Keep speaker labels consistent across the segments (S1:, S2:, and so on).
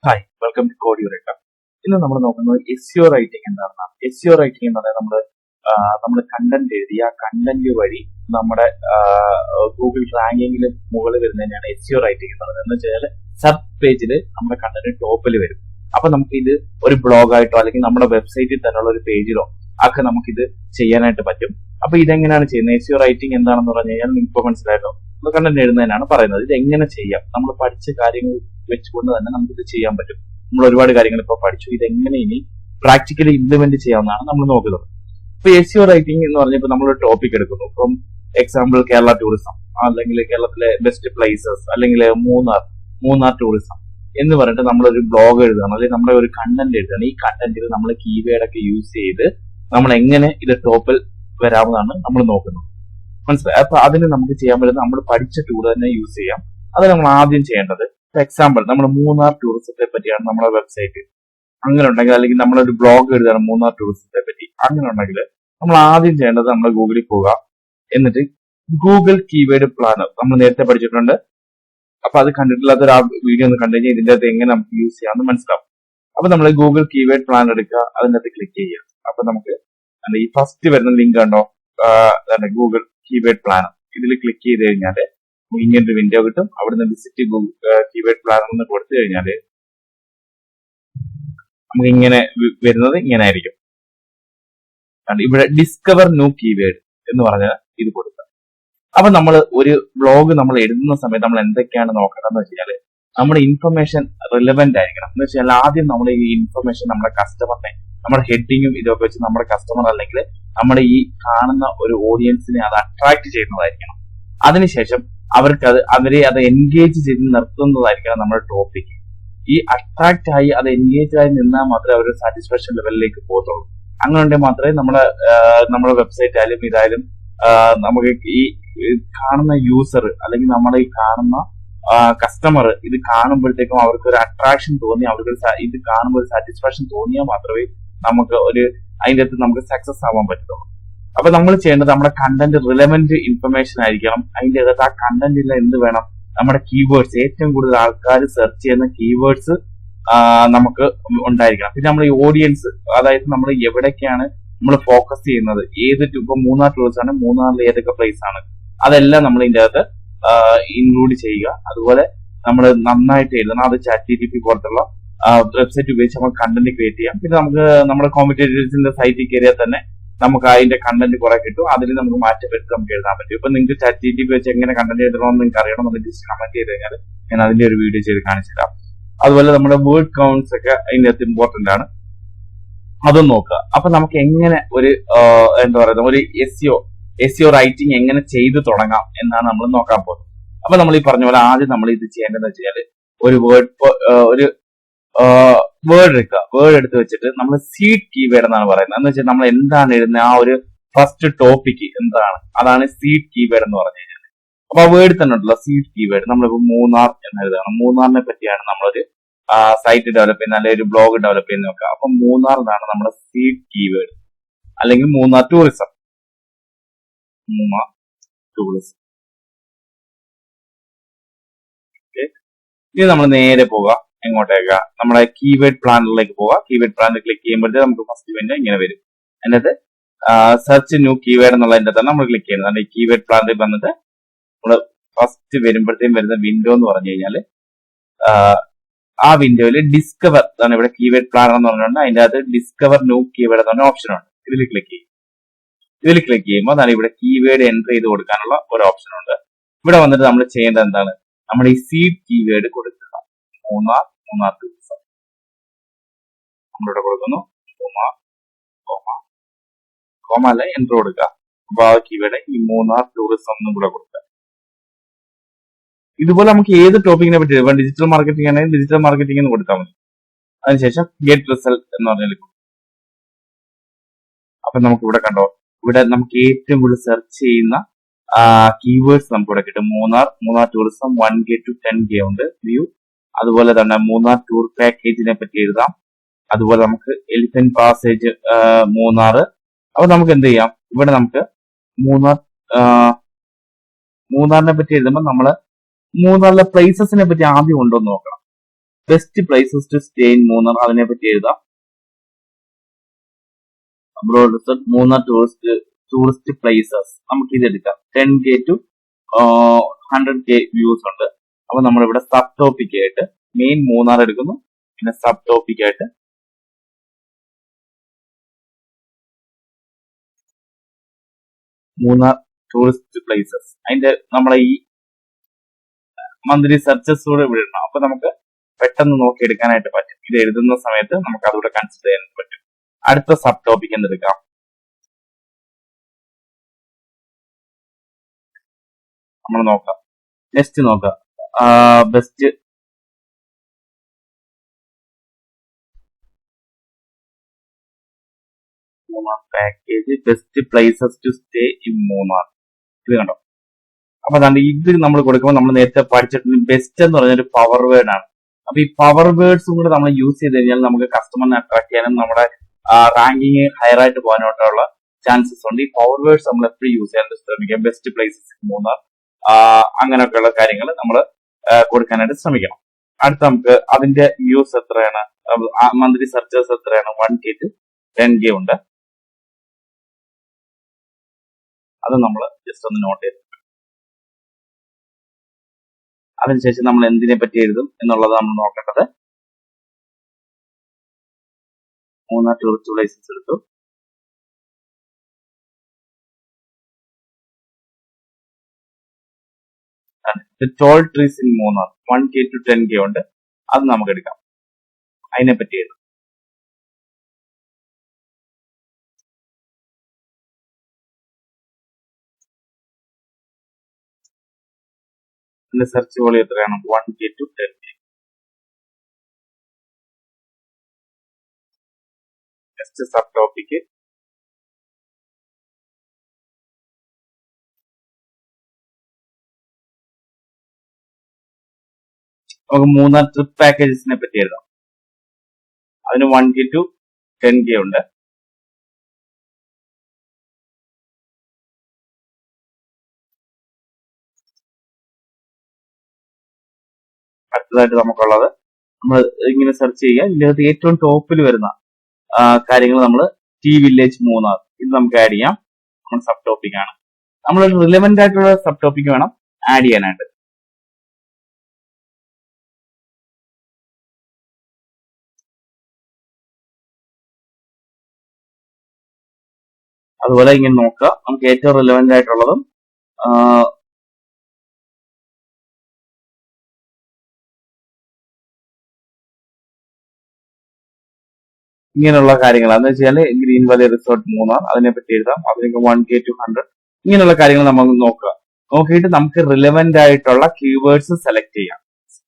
S1: Hi, welcome to Code Eureka. ഇന്ന് നമ്മൾ നോക്കുന്നത് SEO റൈറ്റിംഗ് എന്താണെന്നാണ്. SEO റൈറ്റിംഗ് എന്ന് പറയുന്നത് നമ്മൾ കണ്ടന്റ് എഴുതി ആ കണ്ടന്റ് വഴി നമ്മുടെ ഗൂഗിൾ റാങ്കിങ്ങിൽ മുകളിൽ വരുന്നതിനാണ് SEO റൈറ്റിംഗ് എന്ന് പറയുന്നത്. എന്ന് വെച്ചാൽ സബ് പേജിൽ നമ്മുടെ കണ്ടന്റ് ടോപ്പിൽ വരും. അപ്പൊ നമുക്ക് ഇത് ഒരു ബ്ലോഗായിട്ടോ അല്ലെങ്കിൽ നമ്മുടെ വെബ്സൈറ്റിൽ തന്നെയുള്ള ഒരു പേജിലോ ഒക്കെ നമുക്കിത് ചെയ്യാനായിട്ട് പറ്റും. അപ്പൊ ഇതെങ്ങനെയാണ് ചെയ്യുന്നത്? SEO റൈറ്റിംഗ് എന്താണെന്ന് പറഞ്ഞു കഴിഞ്ഞാൽ നിങ്ങൾക്ക് മനസ്സിലായിട്ടോ, കണ്ടന്റ് എഴുതുന്നതിനാണ് പറയുന്നത്. ഇത് എങ്ങനെ ചെയ്യാം? നമ്മൾ പഠിച്ച കാര്യങ്ങൾ വെച്ചുകൊണ്ട് തന്നെ നമുക്കിത് ചെയ്യാൻ പറ്റും. നമ്മൾ ഒരുപാട് കാര്യങ്ങൾ ഇപ്പോൾ പഠിച്ചു. ഇത് എങ്ങനെ ഇനി പ്രാക്ടിക്കലി ഇംപ്ലിമെന്റ് ചെയ്യാവുന്നതാണ് നമ്മൾ നോക്കുന്നത്. ഇപ്പൊ SEO റൈറ്റിംഗ് എന്ന് പറഞ്ഞപ്പോൾ നമ്മളൊരു ടോപ്പിക് എടുക്കുന്നു. ഇപ്പം എക്സാമ്പിൾ കേരള ടൂറിസം, അല്ലെങ്കിൽ കേരളത്തിലെ ബെസ്റ്റ് പ്ലേസസ്, അല്ലെങ്കിൽ മൂന്നാർ ടൂറിസം എന്ന് പറഞ്ഞിട്ട് നമ്മളൊരു ബ്ലോഗ് എഴുതണം, അല്ലെങ്കിൽ നമ്മുടെ ഒരു കണ്ടന്റ് എഴുതണം. ഈ കണ്ടന്റിൽ നമ്മൾ കീവേഡ് ഒക്കെ യൂസ് ചെയ്ത് നമ്മൾ എങ്ങനെ ഇത് ടോപ്പിൽ വരാവുന്നതാണ് നമ്മൾ നോക്കുന്നത്. മനസ്സിലായി? അപ്പൊ അതിന് നമുക്ക് ചെയ്യാൻ പറ്റുന്നത് നമ്മൾ പഠിച്ച ടൂർ തന്നെ യൂസ് ചെയ്യാം. അത് നമ്മൾ ആദ്യം ചെയ്യേണ്ടത്, എക്സാമ്പിൾ നമ്മൾ മൂന്നാർ ടൂറിസത്തെ പറ്റിയാണ് നമ്മുടെ വെബ്സൈറ്റ്. അങ്ങനെ ഉണ്ടെങ്കിൽ, അല്ലെങ്കിൽ നമ്മളൊരു ബ്ലോഗ് എഴുതണം മൂന്നാർ ടൂറിസത്തെ പറ്റി, അങ്ങനെ ഉണ്ടെങ്കിൽ നമ്മൾ ആദ്യം ചെയ്യേണ്ടത് നമ്മൾ ഗൂഗിളിൽ പോവുക. എന്നിട്ട് ഗൂഗിൾ കീവേഡ് പ്ലാനർ നമ്മൾ നേരത്തെ പഠിച്ചിട്ടുണ്ട്. അപ്പൊ അത് കണ്ടിട്ടില്ലാത്തൊരു ആ വീഡിയോ ഒന്ന് കണ്ടു കഴിഞ്ഞാൽ ഇതിന്റെ അകത്ത് എങ്ങനെ നമുക്ക് യൂസ് ചെയ്യാമെന്ന് മനസ്സിലാവും. അപ്പൊ നമ്മൾ ഗൂഗിൾ കീവേഡ് പ്ലാനർ എടുക്കുക, അതിന്റെ അകത്ത് ക്ലിക്ക് ചെയ്യുക. അപ്പൊ നമുക്ക് ഈ ഫസ്റ്റ് വരുന്ന ലിങ്ക് കണ്ടോ, ഗൂഗിൾ കീവേഡ് പ്ലാനർ. ഇതിൽ ക്ലിക്ക് ചെയ്ത് കഴിഞ്ഞാൽ ഇങ്ങനൊരു വിൻഡോ കിട്ടും. അവിടുന്ന് വിസിറ്റ് കീവേഡ് പ്ലാനർ എന്ന് കൊടുത്തു കഴിഞ്ഞാൽ നമുക്ക് ഇങ്ങനെ വരുന്നത് ഇങ്ങനെ ആയിരിക്കും. ഇവിടെ ഡിസ്കവർ ന്യൂ കീവേഡ് എന്ന് പറഞ്ഞാൽ ഇത് കൊടുക്കുക. അപ്പൊ നമ്മൾ ഒരു ബ്ലോഗ് നമ്മൾ എഴുതുന്ന സമയത്ത് നമ്മൾ എന്തൊക്കെയാണ് നോക്കേണ്ടതെന്ന് വെച്ചാൽ നമ്മുടെ ഇൻഫർമേഷൻ റിലവന്റ് ആയിരിക്കണം. എന്ന് വെച്ചാൽ ആദ്യം നമ്മൾ ഈ ഇൻഫർമേഷൻ നമ്മുടെ കസ്റ്റമറിനെ, നമ്മുടെ ഹെഡിങ്ങും ഇതൊക്കെ വെച്ച് നമ്മുടെ കസ്റ്റമർ അല്ലെങ്കിൽ നമ്മുടെ ഈ കാണുന്ന ഒരു ഓഡിയൻസിനെ അത് അട്രാക്ട് ചെയ്യുന്നതായിരിക്കണം. അതിനുശേഷം അവരെ അത് എൻഗേജ് ചെയ്ത് നിർത്തുന്നതായിരിക്കണം നമ്മുടെ ടോപ്പിക്. ഈ അട്രാക്ട് ആയി അത് എൻഗേജ് ആയി നിന്നാൽ മാത്രമേ അവർ സാറ്റിസ്ഫാക്ഷൻ ലെവലിലേക്ക് പോകത്തുള്ളൂ. അങ്ങനെ ഉണ്ടെങ്കിൽ മാത്രമേ നമ്മുടെ വെബ്സൈറ്റ് ആയാലും ഇതായാലും നമുക്ക് ഈ കാണുന്ന യൂസർ അല്ലെങ്കിൽ നമ്മുടെ ഈ കാണുന്ന കസ്റ്റമർ ഇത് കാണുമ്പോഴത്തേക്കും അവർക്ക് ഒരു അട്രാക്ഷൻ തോന്നി, അവർക്ക് ഇത് കാണുമ്പോൾ ഒരു സാറ്റിസ്ഫാക്ഷൻ തോന്നിയാൽ മാത്രമേ നമുക്ക് അതിന്റെ അടുത്ത് നമുക്ക് സക്സസ് ആവാൻ പറ്റുള്ളൂ. അപ്പൊ നമ്മൾ ചെയ്യേണ്ടത് നമ്മുടെ കണ്ടന്റ് റിലവന്റ് ഇൻഫർമേഷൻ ആയിരിക്കണം. അതിന്റെ അകത്ത് ആ കണ്ടന്റിൽ എന്ത് വേണം, നമ്മുടെ കീവേഡ്സ്, ഏറ്റവും കൂടുതൽ ആൾക്കാർ സെർച്ച് ചെയ്യുന്ന കീവേഡ്സ് നമുക്ക് ഉണ്ടായിരിക്കണം. പിന്നെ നമ്മുടെ ഈ ഓഡിയൻസ്, അതായത് നമ്മൾ എവിടേക്കാണ് നമ്മൾ ഫോക്കസ് ചെയ്യുന്നത്, ഇപ്പൊ മൂന്നാർ ടൂറിസം ആണ്, മൂന്നാറിൽ ഏതൊക്കെ പ്ലേസ് ആണ്, അതെല്ലാം നമ്മൾ ഇതിന്റെ അകത്ത് ഇൻക്ലൂഡ് ചെയ്യുക. അതുപോലെ നമ്മൾ നന്നായിട്ട് എഴുതണം. അത് ChatGPT പോലത്തുള്ള വെബ്സൈറ്റ് ഉപയോഗിച്ച് നമുക്ക് കണ്ടന്റ് ക്രിയേറ്റ് ചെയ്യാം. പിന്നെ നമുക്ക് നമ്മുടെ കോമ്പറ്റേറ്റേഴ്സിന്റെ സൈറ്റിൽ കയറിയാൽ തന്നെ നമുക്ക് അതിന്റെ കണ്ടന്റ് കുറെ കിട്ടും. അതിൽ നമുക്ക് മാറ്റം വരുത്തി നമുക്ക് എഴുതാൻ പറ്റും. ഇപ്പൊ നിങ്ങൾക്ക് ChatGPT വെച്ച് എങ്ങനെ കണ്ടന്റ് എഴുതണമെന്ന് നിങ്ങൾക്ക് അറിയണമെന്ന് ജസ്റ്റ് കമന്റ് ചെയ്ത് കഴിഞ്ഞാൽ ഞാൻ അതിന്റെ ഒരു വീഡിയോ ചെയ്ത് കാണിച്ചു തരാം. അതുപോലെ നമ്മുടെ വേർഡ് കൗണ്ട്സ് ഒക്കെ അതിന്റെ അകത്ത് ഇമ്പോർട്ടന്റ് ആണ്, അതും നോക്കുക. അപ്പൊ നമുക്ക് എങ്ങനെ ഒരു എന്താ പറയുക, ഒരു SEO റൈറ്റിംഗ് എങ്ങനെ ചെയ്തു തുടങ്ങാം എന്നാണ് നമ്മൾ നോക്കാൻ പോകുന്നത്. അപ്പൊ നമ്മൾ ഈ പറഞ്ഞ പോലെ ആദ്യം നമ്മൾ ഇത് ചെയ്യേണ്ടതെന്ന് വെച്ചാൽ ഒരു വേർഡ് എടുക്കുക. വേർഡ് എടുത്ത് വെച്ചിട്ട് നമ്മൾ സീഡ് കീവേഡ് എന്നാണ് പറയുന്നത്. എന്ന് വെച്ചാൽ നമ്മൾ എന്താണ് എഴുതുന്നത്, ആ ഒരു ഫസ്റ്റ് ടോപ്പിക് എന്താണ്, അതാണ് സീഡ് കീവേഡ് എന്ന് പറഞ്ഞു കഴിഞ്ഞാൽ. അപ്പൊ ആ വേർഡ് തന്നെ ഉണ്ടല്ലോ സീഡ് കീവേഡ്. നമ്മളിപ്പോ മൂന്നാർ എന്ന് എഴുതണം. മൂന്നാറിനെ പറ്റിയാണ് നമ്മളൊരു സൈറ്റ് ഡെവലപ്പ് ചെയ്യുന്നത്, അല്ലെങ്കിൽ ഒരു ബ്ലോഗ് ഡെവലപ്പ് ചെയ്യുന്ന നോക്കുക. അപ്പൊ മൂന്നാർ എന്നാണ് നമ്മുടെ സീഡ് കീവേഡ്, അല്ലെങ്കിൽ മൂന്നാർ ടൂറിസം. ഇനി നമ്മൾ നേരെ പോവുക എങ്ങോട്ടേക്ക, നമ്മുടെ കീവേഡ് പ്ലാനറിലേക്ക് പോവുക. കീവേഡ് പ്ലാനർ ക്ലിക്ക് ചെയ്യുമ്പോഴത്തേക്ക് നമുക്ക് ഫസ്റ്റ് വിൻഡോ ഇങ്ങനെ വരും. അതിനകത്ത് സെർച്ച് ന്യൂ കീവേഡ് എന്നുള്ളതിന്റെ തന്നെ നമ്മൾ ക്ലിക്ക് ചെയ്യുന്നത്. ഈ കീവേഡ് പ്ലാനറിൽ വന്നിട്ട് നമ്മൾ ഫസ്റ്റ് വരുമ്പോഴത്തേക്കും വരുന്ന വിൻഡോ എന്ന് പറഞ്ഞു കഴിഞ്ഞാൽ ആ വിൻഡോയിൽ ഡിസ്കവർ ആണ്. ഇവിടെ കീവേഡ് പ്ലാനർ എന്ന് പറഞ്ഞിട്ടുണ്ട്. അതിന്റെ അകത്ത് ഡിസ്കവർ ന്യൂ കീവേഡ് എന്ന് പറഞ്ഞ ഓപ്ഷൻ ഉണ്ട്. ഇതിൽ ക്ലിക്ക് ചെയ്യും. ഇതിൽ ക്ലിക്ക് ചെയ്യുമ്പോൾ അതാണ് ഇവിടെ കീവേഡ് എൻ്റർ ചെയ്ത് കൊടുക്കാനുള്ള ഒരു ഓപ്ഷൻ ഉണ്ട്. ഇവിടെ വന്നിട്ട് നമ്മൾ ചെയ്യേണ്ടത് എന്താണ്, നമ്മുടെ ഈ സീഡ് കീവേഡ് കൊടുക്കുക. മൂന്നാർ ടൂറിസം നമ്മളിവിടെ കൊടുക്കുന്നു. കോമ അല്ല, എൻ്റർ കൊടുക്കുക. അപ്പൊ ആ കീവേഡ് ഈ മൂന്നാർ ടൂറിസം എന്നും കൂടെ കൊടുക്കുക. ഇതുപോലെ നമുക്ക് ഏത് ടോപ്പിക്കിനെ പറ്റി, ഇപ്പൊ ഡിജിറ്റൽ മാർക്കറ്റിംഗ് ആണെങ്കിൽ ഡിജിറ്റൽ മാർക്കറ്റിംഗ് എന്ന് കൊടുത്താൽ മതി. അതിനുശേഷം ഗെറ്റ് റിസൾട്ട് എന്ന് പറഞ്ഞാൽ, അപ്പൊ നമുക്ക് ഇവിടെ കണ്ടോ, ഇവിടെ നമുക്ക് ഏറ്റവും കൂടുതൽ സെർച്ച് ചെയ്യുന്ന കീവേഡ്സ് നമുക്ക് ഇവിടെ കിട്ടും. Munnar tourism 1K to 10K ഉണ്ട് വ്യൂ. അതുപോലെ തന്നെ മൂന്നാർ ടൂർ പാക്കേജിനെ പറ്റി എഴുതാം. അതുപോലെ നമുക്ക് എലിഫന്റ് പാസേജ് മൂന്നാർ. അപ്പൊ നമുക്ക് എന്ത് ചെയ്യാം, ഇവിടെ നമുക്ക് മൂന്നാറിനെ പറ്റി എഴുതുമ്പോൾ നമ്മള് മൂന്നാറിലെ പ്ലേസസിനെ പറ്റി ആദ്യം ഉണ്ടോ എന്ന് നോക്കണം. Best places to stay in Munnar, അതിനെ പറ്റി എഴുതാം. Abroad resort Munnar tourist places, നമുക്ക് ഇത് എടുക്കാം. 10K to 100K വ്യൂസ് ഉണ്ട്. അപ്പൊ നമ്മളിവിടെ സബ് ടോപ്പിക് ആയിട്ട് മെയിൻ മൂന്നാർ എടുക്കുന്നു, പിന്നെ സബ് ടോപ്പിക് ആയിട്ട് മൂന്നാർ ടൂറിസ്റ്റ് പ്ലേസസ്, അതിന്റെ നമ്മളെ ഈ മന്ത്ലി സെർച്ചസ് കൂടെ ഇവിടെ ഇടണം. അപ്പൊ നമുക്ക് പെട്ടെന്ന് നോക്കിയെടുക്കാനായിട്ട് പറ്റും. ഇത് എഴുതുന്ന സമയത്ത് നമുക്ക് അതുകൂടെ കൺസിഡർ ചെയ്യാൻ പറ്റും. അടുത്ത സബ് ടോപ്പിക് എന്തെടുക്കാം? നമ്മൾ നോക്കാം. നെക്സ്റ്റ് നോക്കാം, best Munnar package, best places to stay in Munnar. ഇത് കണ്ടോ? അപ്പൊ അതാണ്ട് ഇത് നമ്മൾ കൊടുക്കുമ്പോൾ നമ്മൾ നേരത്തെ പഠിച്ചിട്ടുണ്ട് ബെസ്റ്റ് എന്ന് പറഞ്ഞൊരു പവർ വേർഡ് ആണ്. അപ്പൊ ഈ പവർ വേർഡ്സും കൂടെ നമ്മൾ യൂസ് ചെയ്ത് കഴിഞ്ഞാൽ നമുക്ക് കസ്റ്റമറിനെ അട്രാക്ട് ചെയ്യാനും നമ്മുടെ റാങ്കിങ് ഹയർ ആയിട്ട് പോകാനായിട്ടുള്ള ചാൻസസ് ഉണ്ട്. ഈ പവർ വേർഡ്സ് നമ്മൾ എപ്പോഴും യൂസ് ചെയ്യാൻ ശ്രമിക്കാം. ബെസ്റ്റ് പ്ലേസസ് ഇൻ മൂന്നാർ, അങ്ങനെയൊക്കെയുള്ള കാര്യങ്ങൾ നമ്മൾ കൊടുക്കാനായിട്ട് ശ്രമിക്കണം. അടുത്ത നമുക്ക് അതിന്റെ വ്യൂസ് എത്രയാണ്, മന്ത്ലി സെർച്ചേഴ്സ് എത്രയാണ്? 1K to 10K ഉണ്ട്. അത് നമ്മൾ ജസ്റ്റ് ഒന്ന് നോട്ട് ചെയ്ത് അതിനുശേഷം നമ്മൾ എന്തിനെ പറ്റി എഴുതും എന്നുള്ളത് നമ്മൾ നോക്കേണ്ടത്. മൂന്നാർ ടൂറിസ്റ്റ് പ്ലേസസ് എടുത്തു. Toll trees in Munnar 1K to 10K ഉണ്ട്. അത് നമുക്ക് എടുക്കാം. അതിനെ പറ്റി എഴുതും. സെർച്ച് വോളിയം എത്രയാണ്? 1K to 10K. Next sub topic നമുക്ക് മൂന്നാർ ട്രിപ്പ് പാക്കേജസിനെ പറ്റി എഴുതാം. അതിന് 1K to 10K ഉണ്ട്. അടുത്തതായിട്ട് നമുക്കുള്ളത്, നമ്മൾ ഇങ്ങനെ സെർച്ച് ചെയ്യുക. ഇതിനകത്ത് ഏറ്റവും ടോപ്പിൽ വരുന്ന കാര്യങ്ങൾ നമ്മൾ ടീ വില്ലേജ് മൂന്നാർ, ഇത് നമുക്ക് ആഡ് ചെയ്യാം. നമ്മൾ സബ് ടോപ്പിക് ആണ്. നമ്മൾ റിലവന്റ് ആയിട്ടുള്ള സബ് ടോപ്പിക് വേണം ആഡ് ചെയ്യാനായിട്ട്. അതുപോലെ ഇങ്ങനെ നോക്കുക, നമുക്ക് ഏറ്റവും റിലവന്റ് ആയിട്ടുള്ളതും ഇങ്ങനെയുള്ള കാര്യങ്ങൾ എന്ന് വെച്ചാൽ ഗ്രീൻ വാലി റിസോർട്ട് മൂന്നാർ, അതിനെ പറ്റി എഴുതാം. അതിനൊക്കെ 1K to 100 ഇങ്ങനെയുള്ള കാര്യങ്ങൾ നമുക്ക് നോക്കുക. നോക്കിയിട്ട് നമുക്ക് റിലവന്റ് ആയിട്ടുള്ള കീവേഡ്സ് സെലക്ട് ചെയ്യാം.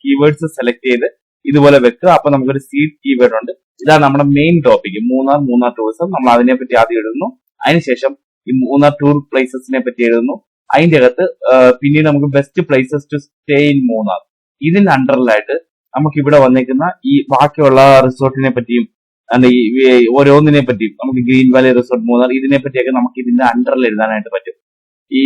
S1: കീവേഡ്സ് സെലക്ട് ചെയ്ത് ഇതുപോലെ വെക്കുക. അപ്പൊ നമുക്കൊരു സീഡ് കീവേഡ് ഉണ്ട്. ഇതാണ് നമ്മുടെ മെയിൻ ടോപ്പിക്, മൂന്നാർ ടൂറിസം. നമ്മൾ അതിനെ പറ്റി ആദ്യം എഴുതുന്നു. അതിനുശേഷം ഈ മൂന്നാർ ടൂർ പ്ലേസസിനെ പറ്റി എഴുതുന്നു. അതിന്റെ അകത്ത് പിന്നീട് നമുക്ക് best places to stay in Munnar, ഇതിന്റെ അണ്ടറിലായിട്ട് നമുക്ക് ഇവിടെ വന്നിരിക്കുന്ന ഈ ബാക്കിയുള്ള റിസോർട്ടിനെ പറ്റിയും ഈ ഓരോന്നിനെ പറ്റിയും, നമുക്ക് ഗ്രീൻ വാലി റിസോർട്ട് മൂന്നാർ ഇതിനെ പറ്റിയൊക്കെ നമുക്ക് ഇതിന്റെ അണ്ടറിൽ എഴുതാനായിട്ട് പറ്റും. ഈ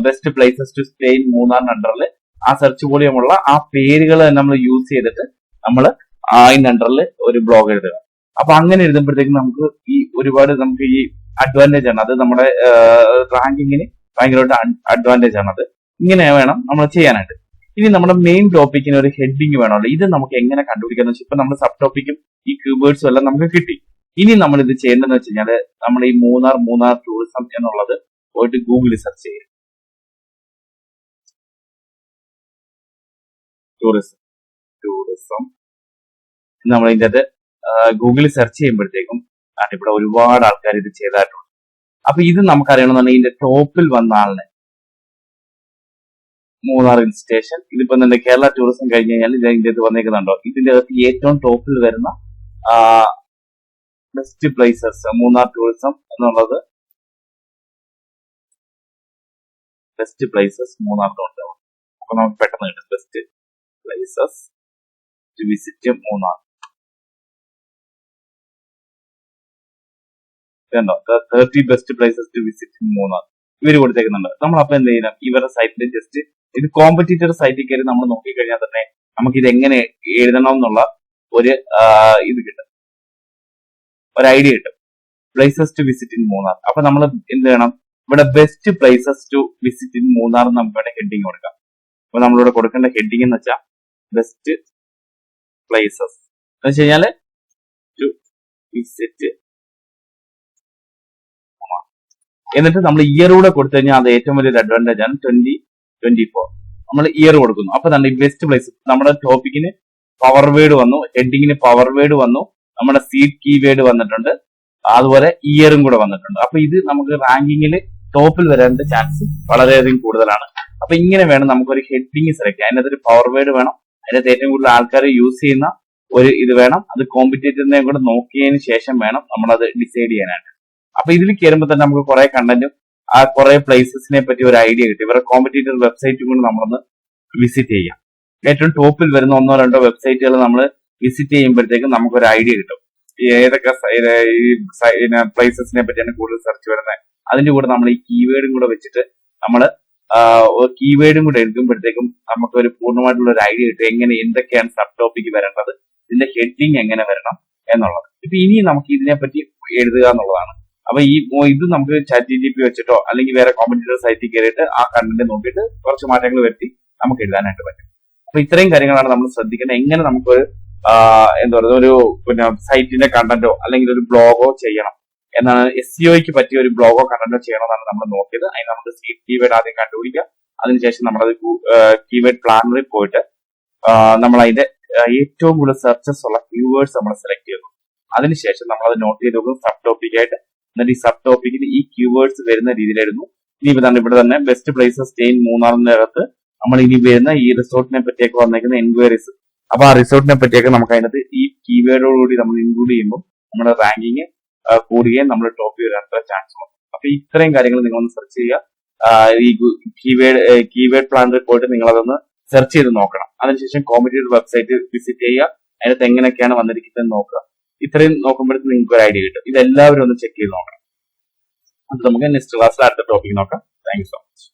S1: best places to stay in മൂന്നാറിന്റെ അണ്ടറിൽ ആ സെർച്ച് വോളിയമുള്ള ആ പേരുകൾ നമ്മൾ യൂസ് ചെയ്തിട്ട് നമ്മൾ അതിന്റെ അണ്ടറിൽ ഒരു ബ്ലോഗ് എഴുതുക. അപ്പൊ അങ്ങനെ എഴുതുമ്പോഴത്തേക്കും നമുക്ക് ഈ ഒരുപാട് നമുക്ക് ഈ അഡ്വാൻറ്റേജ് ആണ്. അത് നമ്മുടെ റാങ്കിങ്ങിന് ഭയങ്കരമായിട്ട് അഡ്വാൻറ്റേജ് ആണ്. അത് ഇങ്ങനെ വേണം നമ്മൾ ചെയ്യാനായിട്ട്. ഇനി നമ്മുടെ മെയിൻ ടോപ്പിക്കിന് ഒരു ഹെഡിങ് വേണമല്ലോ. ഇത് നമുക്ക് എങ്ങനെ കണ്ടുപിടിക്കാന്ന് വെച്ചാൽ ഇപ്പൊ നമ്മുടെ സബ് ടോപ്പിക്കും ഈ കീവേഡ്സും എല്ലാം നമുക്ക് കിട്ടി. ഇനി നമ്മൾ ഇത് ചെയ്യേണ്ടതെന്ന് വെച്ച് കഴിഞ്ഞാൽ നമ്മൾ ഈ മൂന്നാർ ടൂറിസം എന്നുള്ളത് പോയിട്ട് ഗൂഗിളിൽ സെർച്ച് ചെയ്യും. ടൂറിസം നമ്മൾ ഇതിന്റെ അത് ഗൂഗിളിൽ സെർച്ച് ചെയ്യുമ്പോഴത്തേക്കും ഇവിടെ ഒരുപാട് ആൾക്കാർ ഇത് ചെയ്തായിട്ടുണ്ട്. അപ്പൊ ഇത് നമുക്കറിയണമെന്നുണ്ടെങ്കിൽ ഇതിന്റെ ടോപ്പിൽ വന്ന ആളിനെ മൂന്നാർ ഹിൽ സ്റ്റേഷൻ, ഇതിപ്പോ തന്നെ കേരള ടൂറിസം കഴിഞ്ഞ് കഴിഞ്ഞാൽ ഇതിന്റെ ഇത് വന്നേക്കുന്നുണ്ടോ? ഇതിന്റെ അകത്ത് ഏറ്റവും ടോപ്പിൽ വരുന്ന ബെസ്റ്റ് പ്ലേസസ് മൂന്നാർ ടൂറിസം എന്നുള്ളത് ബെസ്റ്റ് പ്ലേസസ് മൂന്നാറിലുണ്ട്. അപ്പൊ നമുക്ക് പെട്ടെന്ന് കിട്ടും best places to visit Munnar. ഇതുണ്ടോ 30 best places to visit Munnar ഇവര് കൊടുത്തേക്കുന്നുണ്ട്. നമ്മൾ അപ്പൊ എന്ത് ചെയ്യണം, ഇവരുടെ സൈറ്റിൽ ജസ്റ്റ് ഇത് കോമ്പറ്റീറ്റർ സൈറ്റിൽ കയറി നമ്മൾ നോക്കിക്കഴിഞ്ഞാൽ തന്നെ നമുക്ക് ഇത് എങ്ങനെ എഴുതണം എന്നുള്ള ഒരു ഇത് കിട്ടും, ഒരു ഐഡിയ കിട്ടും. Places to visit in Munnar. അപ്പൊ നമ്മൾ എന്ത് ചെയ്യണം, ഇവിടെ best places to visit in Munnar നമുക്ക് വേണ്ട ഹെഡിങ് കൊടുക്കാം. അപ്പൊ നമ്മളിവിടെ കൊടുക്കേണ്ട ഹെഡിങ് എന്ന് വെച്ചാൽ ബെസ്റ്റ് പ്ലേസസ് എന്ന് വെച്ച് കഴിഞ്ഞാല് ടു വിസിറ്റ്. എന്നിട്ട് നമ്മൾ ഇയർ കൂടെ കൊടുത്തു കഴിഞ്ഞാൽ അത് ഏറ്റവും വലിയൊരു അഡ്വാൻറ്റേജ് ആണ്. 2024 നമ്മൾ ഇയർ കൊടുക്കുന്നു. അപ്പൊ തന്നെ ബെസ്റ്റ് പ്ലേസ് നമ്മുടെ ടോപ്പിക്കിന് പവർ വേർഡ് വന്നു, ഹെഡിങ്ങിന് പവർ വേർഡ് വന്നു, നമ്മുടെ സീഡ് കീവേഡ് വന്നിട്ടുണ്ട്, അതുപോലെ ഇയറും കൂടെ വന്നിട്ടുണ്ട്. അപ്പൊ ഇത് നമുക്ക് റാങ്കിങ്ങിൽ ടോപ്പിൽ വരേണ്ട ചാൻസ് വളരെയധികം കൂടുതലാണ്. അപ്പൊ ഇങ്ങനെ വേണം നമുക്കൊരു ഹെഡിങ് സെലക്ട് ചെയ്യാൻ. അതിനകത്ത് ഒരു പവർ വേർഡ് വേണം, അതിനകത്ത് ഏറ്റവും കൂടുതൽ ആൾക്കാർ യൂസ് ചെയ്യുന്ന ഒരു ഇത് വേണം, അത് കോമ്പറ്റേറ്ററിനെ കൂടെ നോക്കിയതിന് ശേഷം വേണം നമ്മളത് ഡിസൈഡ് ചെയ്യാനായിട്ട്. അപ്പൊ ഇതിൽ കയറുമ്പോൾ തന്നെ നമുക്ക് കുറെ കണ്ടന്റും ആ കുറെ പ്ലേസസിനെ പറ്റി ഒരു ഐഡിയ കിട്ടും. ഇവരുടെ കോമ്പറ്റേറ്റർ വെബ്സൈറ്റും കൂടെ നമ്മളൊന്ന് വിസിറ്റ് ചെയ്യാം. ഏറ്റവും ടോപ്പിൽ വരുന്ന 1-2 വെബ്സൈറ്റുകൾ നമ്മൾ വിസിറ്റ് ചെയ്യുമ്പോഴത്തേക്കും നമുക്കൊരു ഐഡിയ കിട്ടും, ഏതൊക്കെ പ്ലേസസിനെ പറ്റിയാണ് കൂടുതൽ സെർച്ച് വരുന്നത്. അതിന്റെ കൂടെ നമ്മൾ ഈ കീവേഡും കൂടെ വെച്ചിട്ട് നമ്മൾ കീവേഡും കൂടെ എടുക്കുമ്പോഴത്തേക്കും നമുക്ക് ഒരു പൂർണ്ണമായിട്ടുള്ള ഒരു ഐഡിയ കിട്ടും, എങ്ങനെ എന്തൊക്കെയാണ് സബ് ടോപ്പിക്ക് വരേണ്ടത്, ഇതിന്റെ ഹെഡിങ് എങ്ങനെ വരണം എന്നുള്ളത്. ഇപ്പൊ ഇനി നമുക്ക് ഇതിനെപ്പറ്റി എഴുതുക എന്നുള്ളതാണ്. അപ്പൊ ഇത് നമുക്ക് ChatGPT വെച്ചിട്ടോ അല്ലെങ്കിൽ വേറെ കോമ്പറ്റേറ്റർ സൈറ്റിൽ കയറിയിട്ട് ആ കണ്ടന്റ് നോക്കിയിട്ട് കുറച്ച് മാറ്റങ്ങൾ വരുത്തി നമുക്ക് എഴുതാനായിട്ട് പറ്റും. അപ്പൊ ഇത്രയും കാര്യങ്ങളാണ് നമ്മൾ ശ്രദ്ധിക്കേണ്ടത്. എങ്ങനെ നമുക്കൊരു എന്താ പറയുക, ഒരു പിന്നെ സൈറ്റിന്റെ കണ്ടന്റോ അല്ലെങ്കിൽ ഒരു ബ്ലോഗോ ചെയ്യണം എന്നാണ്. SEOയ്ക്ക് പറ്റിയ ഒരു ബ്ലോഗോ കണ്ടന്റോ ചെയ്യണമെന്നാണ് നമ്മൾ നോക്കിയത്. അതിന് നമുക്ക് സീഡ് കീവേഡ് ആദ്യം കണ്ടുപിടിക്കുക. അതിനുശേഷം നമ്മളത് കീവേഡ് പ്ലാനറിൽ പോയിട്ട് നമ്മൾ അതിന്റെ ഏറ്റവും കൂടുതൽ സെർച്ചസ് ഉള്ള കീവേഡ്സ് നമ്മൾ സെലക്ട് ചെയ്യുന്നു. അതിനുശേഷം നമ്മൾ അത് നോട്ട് ചെയ്ത് നോക്കും സബ് ടോപ്പിക്കായിട്ട്. എന്നിട്ട് ഈ സബ് ടോപ്പിക്കിൽ ഈ കീവേഡ്സ് വരുന്ന രീതിയിലായിരുന്നു. ഇനി ഇവിടെ തന്നെ ബെസ്റ്റ് പ്ലേസസ് സ്റ്റേ ഇൻ മൂന്നാറിന്റെ അകത്ത് നമ്മൾ ഇനി വരുന്ന ഈ റിസോർട്ടിനെ പറ്റിയൊക്കെ വന്നേക്കുന്ന എൻക്വയറീസ്, അപ്പൊ ആ റിസോർട്ടിനെ പറ്റിയൊക്കെ നമുക്ക് അതിനകത്ത് ഈ കീവേഡോടുകൂടി നമ്മൾ ഇൻക്ലൂഡ് ചെയ്യുമ്പോൾ നമ്മുടെ റാങ്കിങ് കൂടുകയും നമ്മൾ ടോപ്പ് വരാനുള്ള ചാൻസ് ഉണ്ട്. അപ്പൊ ഇത്രയും കാര്യങ്ങൾ നിങ്ങളൊന്ന് സെർച്ച് ചെയ്യുക. ഈ കീവേഡ് പ്ലാനറിൽ പോയിട്ട് നിങ്ങൾ അതൊന്ന് സെർച്ച് ചെയ്ത് നോക്കണം. അതിനുശേഷം കോമ്പറ്റേറ്റർ വെബ്സൈറ്റ് വിസിറ്റ് ചെയ്യുക, അതിനകത്ത് എങ്ങനെയൊക്കെയാണ് വന്നിരിക്കുന്നത് നോക്കുക. ഇത്രയും നോക്കുമ്പോഴത്തേക്ക് നിങ്ങൾക്ക് ഒരു ഐഡിയ കിട്ടും. ഇതെല്ലാവരും ഒന്ന് ചെക്ക് ചെയ്ത് നോക്കണം. അത് നമുക്ക് നെക്സ്റ്റ് ക്ലാസ്സിൽ അടുത്ത ടോപ്പിക് നോക്കാം. Thank you so much.